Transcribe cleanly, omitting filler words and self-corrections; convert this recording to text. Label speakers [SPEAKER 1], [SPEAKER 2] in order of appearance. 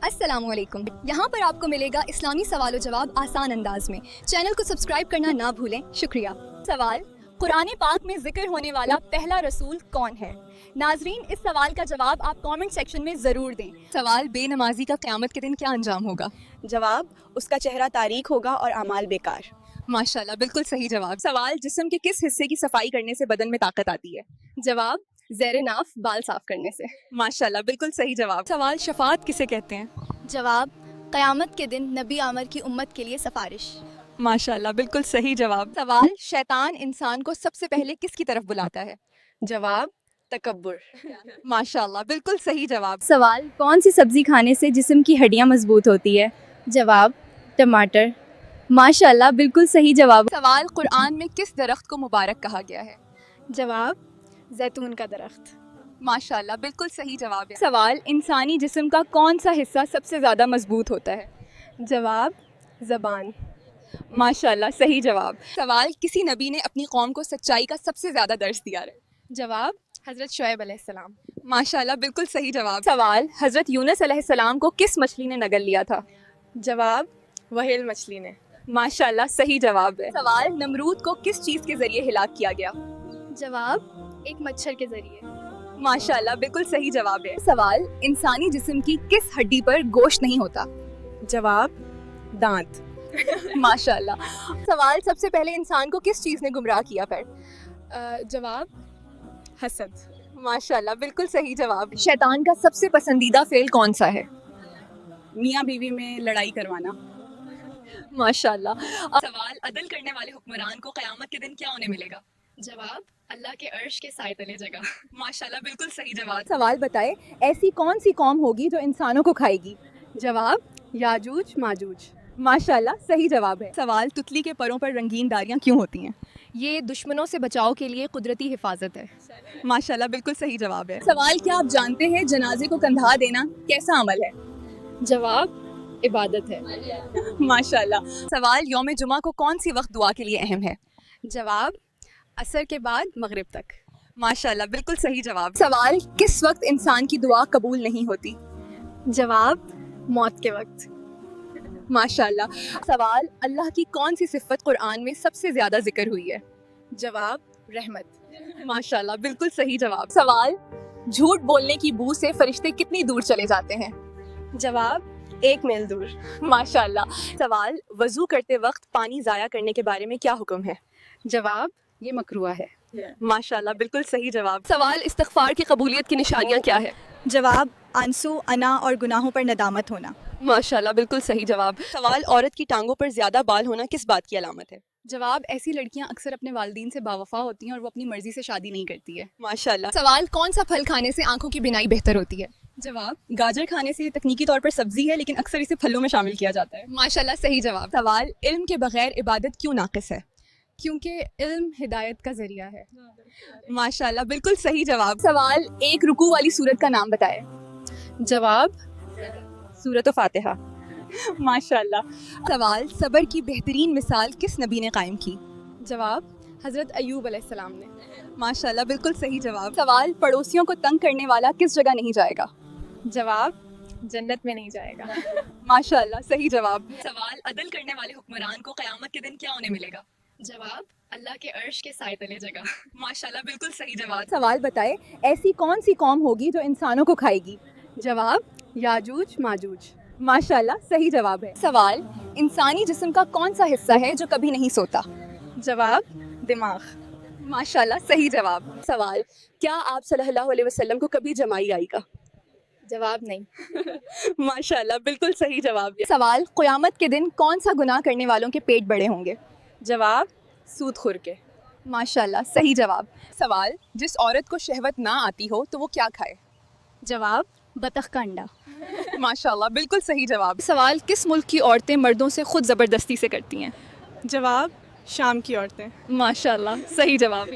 [SPEAKER 1] السلام علیکم، یہاں پر آپ کو ملے گا اسلامی سوال و جواب آسان انداز میں۔ چینل کو سبسکرائب کرنا نہ بھولیں، شکریہ۔ سوال: قرآن پاک میں ذکر ہونے والا پہلا رسول کون ہے؟ ناظرین، اس سوال کا جواب آپ کامنٹ سیکشن میں ضرور دیں۔ سوال: بے نمازی کا قیامت کے دن کیا انجام ہوگا؟
[SPEAKER 2] جواب: اس کا چہرہ تاریک ہوگا اور اعمال بیکار۔
[SPEAKER 1] ماشاءاللہ، بالکل صحیح جواب۔ سوال: جسم کے کس حصے کی صفائی کرنے سے بدن میں طاقت آتی ہے؟ جواب: زیر ناف بال صاف کرنے سے۔ ماشاءاللہ، بالکل صحیح جواب۔ سوال: شفاعت کسے کہتے ہیں؟
[SPEAKER 3] جواب: قیامت کے دن نبی عامر کی امت کے لیے سفارش۔
[SPEAKER 1] ماشاءاللہ، بالکل صحیح جواب۔ سوال: شیطان انسان کو سب سے پہلے کس کی طرف بلاتا ہے؟
[SPEAKER 2] جواب: تکبر۔
[SPEAKER 1] ماشاءاللہ، بالکل صحیح جواب۔
[SPEAKER 3] سوال: کون سی سبزی کھانے سے جسم کی ہڈیاں مضبوط ہوتی ہے؟ جواب: ٹماٹر۔ ماشاءاللہ، بالکل صحیح جواب۔
[SPEAKER 1] سوال: قرآن میں کس درخت کو مبارک کہا گیا ہے؟
[SPEAKER 3] جواب: زیتون کا درخت۔
[SPEAKER 1] ماشاءاللہ، بالکل صحیح جواب ہے۔ سوال: انسانی جسم کا کون سا حصہ سب سے زیادہ مضبوط ہوتا ہے؟
[SPEAKER 2] جواب: زبان۔
[SPEAKER 1] ماشاءاللہ، صحیح جواب۔ سوال: کسی نبی نے اپنی قوم کو سچائی کا سب سے زیادہ درس دیا ہے؟
[SPEAKER 3] جواب: حضرت شعیب علیہ السلام۔
[SPEAKER 1] ماشاءاللہ، بالکل صحیح جواب۔ سوال: حضرت یونس علیہ السلام کو کس مچھلی نے نگل لیا تھا؟
[SPEAKER 2] جواب: وہیل مچھلی نے۔
[SPEAKER 1] ماشاءاللہ، صحیح جواب ہے۔ سوال: نمرود کو کس چیز کے ذریعے ہلاک کیا گیا؟
[SPEAKER 3] جواب: ایک مچھر کے ذریعے۔
[SPEAKER 1] ماشاءاللہ، بالکل صحیح جواب ہے۔ سوال: انسانی جسم کی کس ہڈی پر گوشت نہیں ہوتا؟
[SPEAKER 2] جواب: دانت۔
[SPEAKER 1] ماشاءاللہ۔ سوال: سب سے پہلے انسان کو کس چیز نے گمراہ کیا پھر؟
[SPEAKER 2] جواب: حسد۔
[SPEAKER 1] ماشاءاللہ، بالکل صحیح جواب۔ شیطان کا سب سے پسندیدہ فعل کون سا ہے؟
[SPEAKER 2] میاں بیوی میں لڑائی کروانا۔
[SPEAKER 1] ماشاءاللہ۔ سوال: عدل کرنے والے حکمران کو قیامت کے دن کیا انہیں ملے گا؟
[SPEAKER 3] جواب: اللہ کے عرش کے سائے تلے جگہ۔
[SPEAKER 1] ماشاءاللہ، بالکل صحیح جواب۔ سوال بتائے، ایسی کون سی قوم ہوگی جو انسانوں کو کھائے گی؟
[SPEAKER 2] جواب: یاجوج ماجوج۔
[SPEAKER 1] ماشاءاللہ، صحیح جواب ہے۔ سوال: تتلی کے پروں پر رنگین داریاں کیوں ہوتی ہیں؟
[SPEAKER 3] یہ دشمنوں سے بچاؤ کے لیے قدرتی حفاظت ہے۔
[SPEAKER 1] ماشاءاللہ، بالکل صحیح جواب ہے۔ سوال: کیا آپ جانتے ہیں جنازے کو کندھا دینا کیسا عمل ہے؟
[SPEAKER 3] جواب: عبادت ہے۔
[SPEAKER 1] ماشاءاللہ۔ سوال: یوم جمعہ کو کون سی وقت دعا کے لیے اہم ہے؟
[SPEAKER 2] جواب: عصر کے بعد مغرب تک۔
[SPEAKER 1] ماشاءاللہ، بالکل صحیح جواب۔ سوال: کس وقت انسان کی دعا قبول نہیں ہوتی؟
[SPEAKER 2] جواب: موت کے وقت۔
[SPEAKER 1] ماشاءاللہ۔ سوال: اللہ کی کون سی صفت قرآن میں سب سے زیادہ ذکر ہوئی ہے؟
[SPEAKER 2] جواب: رحمت۔
[SPEAKER 1] ماشاءاللہ، بالکل صحیح جواب۔ سوال: جھوٹ بولنے کی بو سے فرشتے کتنی دور چلے جاتے ہیں؟
[SPEAKER 2] جواب: 1 میل دور۔
[SPEAKER 1] ماشاءاللہ۔ سوال: وضو کرتے وقت پانی ضائع کرنے کے بارے میں کیا حکم ہے؟
[SPEAKER 2] جواب: یہ مکروہ ہے۔
[SPEAKER 1] ماشاءاللہ، بالکل صحیح جواب۔ سوال: استغفار کی قبولیت کی نشانیاں کیا ہے؟
[SPEAKER 4] جواب: آنسو، انا اور گناہوں پر ندامت ہونا۔
[SPEAKER 1] ماشاءاللہ، بالکل صحیح جواب۔ سوال: عورت کی ٹانگوں پر زیادہ بال ہونا کس بات کی علامت ہے؟
[SPEAKER 2] جواب: ایسی لڑکیاں اکثر اپنے والدین سے باوفا ہوتی ہیں اور وہ اپنی مرضی سے شادی نہیں کرتی ہے۔
[SPEAKER 1] ماشاءاللہ۔ سوال: کون سا پھل کھانے سے آنکھوں کی بینائی بہتر ہوتی ہے؟
[SPEAKER 2] جواب: گاجر کھانے سے یہ تکنیکی طور پر سبزی ہے لیکن اکثر اسے پھلوں میں شامل کیا جاتا ہے۔
[SPEAKER 1] ماشاءاللہ، صحیح جواب۔ سوال: علم کے بغیر عبادت کیوں ناقص ہے؟
[SPEAKER 2] کیونکہ علم ہدایت کا ذریعہ ہے۔
[SPEAKER 1] ماشاءاللہ، بالکل صحیح جواب۔ سوال: ایک رکوع والی سورت کا نام بتائے۔
[SPEAKER 2] جواب: سورۃ فاتحہ۔
[SPEAKER 1] ماشاءاللہ۔ سوال: صبر کی بہترین مثال کس نبی نے قائم کی؟
[SPEAKER 2] جواب: حضرت ایوب علیہ السلام نے۔
[SPEAKER 1] ماشاءاللہ، بالکل صحیح جواب۔ سوال: پڑوسیوں کو تنگ کرنے والا کس جگہ نہیں جائے گا؟
[SPEAKER 2] جواب: جنت میں نہیں جائے گا۔
[SPEAKER 1] ماشاءاللہ، صحیح جواب۔ سوال: عدل کرنے والے حکمران کو قیامت کے دن کیا انہیں ملے گا؟
[SPEAKER 3] جواب: اللہ کے عرش کے سائے تلے جگہ۔
[SPEAKER 1] ماشاءاللہ، بالکل صحیح جواب۔ سوال بتائے، ایسی کون سی قوم ہوگی جو انسانوں کو کھائے گی؟
[SPEAKER 2] جواب: یاجوج ماجوج۔
[SPEAKER 1] ماشاءاللہ، صحیح جواب ہے۔ سوال: انسانی جسم کا کون سا حصہ ہے جو کبھی نہیں سوتا؟
[SPEAKER 2] جواب: دماغ۔
[SPEAKER 1] ماشاءاللہ، صحیح جواب۔ سوال: کیا آپ صلی اللہ علیہ وسلم کو کبھی جمائی آئی کا؟
[SPEAKER 3] جواب: نہیں۔
[SPEAKER 1] ماشاءاللہ، بالکل صحیح جواب۔ سوال: قیامت کے دن کون سا گناہ کرنے والوں کے پیٹ بڑے ہوں گے؟
[SPEAKER 2] جواب: سود خور کے۔
[SPEAKER 1] ماشاءاللہ، صحیح جواب۔ سوال: جس عورت کو شہوت نہ آتی ہو تو وہ کیا کھائے؟
[SPEAKER 2] جواب:
[SPEAKER 3] بطخ کا انڈا۔
[SPEAKER 1] ماشاءاللہ، بالکل صحیح جواب۔
[SPEAKER 2] سوال: کس ملک کی عورتیں مردوں سے خود زبردستی سے کرتی ہیں؟ جواب: شام کی عورتیں۔
[SPEAKER 1] ماشاءاللہ، صحیح جواب۔